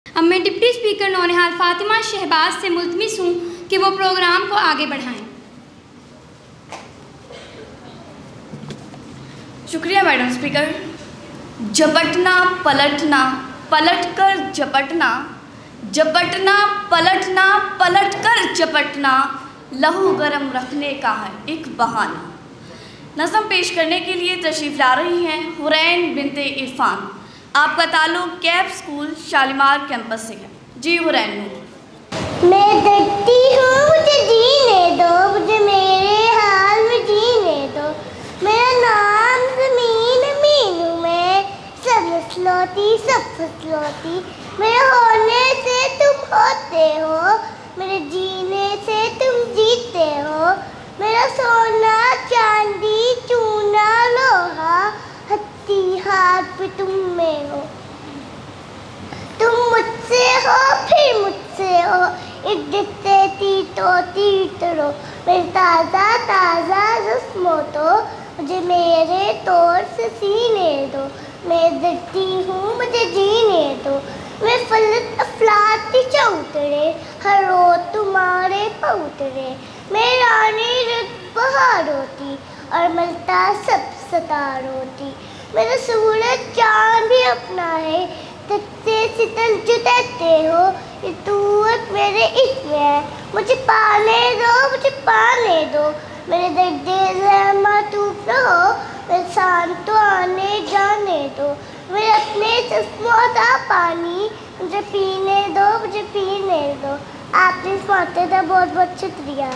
अब मैं deputy speaker नौनिहाल Fatima Shahbaz से मुल्तमिस हूँ कि वो प्रोग्राम को आगे बढ़ाएं। शुक्रिया मैडम स्पीकर। झपटना पलटना, पलटकर झपटना, झपटना पलटना, पलटकर झपटना, लहू गरम रखने का है एक बहाना। नज़म पेश करने के लिए तशरीफ़ ला रही हैं हुरैन बिनते इरफान। आपका ताल्लुक़ कैप स्कूल शालीमार कैंपस से है। जी हुरैन। मैं डरती हूँ, मुझे जीने दो, मुझे मेरे हाल में जीने दो। मेरा नाम ज़मीन मीनू में, सब फसलौती सब फसलौती। मेरे होने से तुम होते हो, मेरे जीने से तुम जीते हो। मेरा सोना चांदी चूना लोहा, हत्ती हाथ पे तुम में हो। तुम मुझसे हो फिर मुझसे हो, एक जिससे तीतरो। मेरे ताज़ा ताज़ा जिस्मो तो मुझे मेरे तौर से सीने दो। मैं डरती हूँ, मुझे जीने दो। मैं फलत अफलाती चौतरे, हर रोज तुम्हारे पौतरे। मैं रानी रुत बहार होती और मलता सब सतार होती। मेरा सूरज चांद भी अपना है, तुझसे सितल जुटाते हो। ये तूत मेरे इश्क़ है, मुझे पाने दो, मुझे पाने दो। मेरे दर्दे ज़हमा तूफ़ रहो, मेरे शान तो आने जाने दो। मेरे अपने चश्मों का पानी मुझे पीने दो, मुझे पीने दो। आपने सुनाते था, बहुत बहुत शुक्रिया।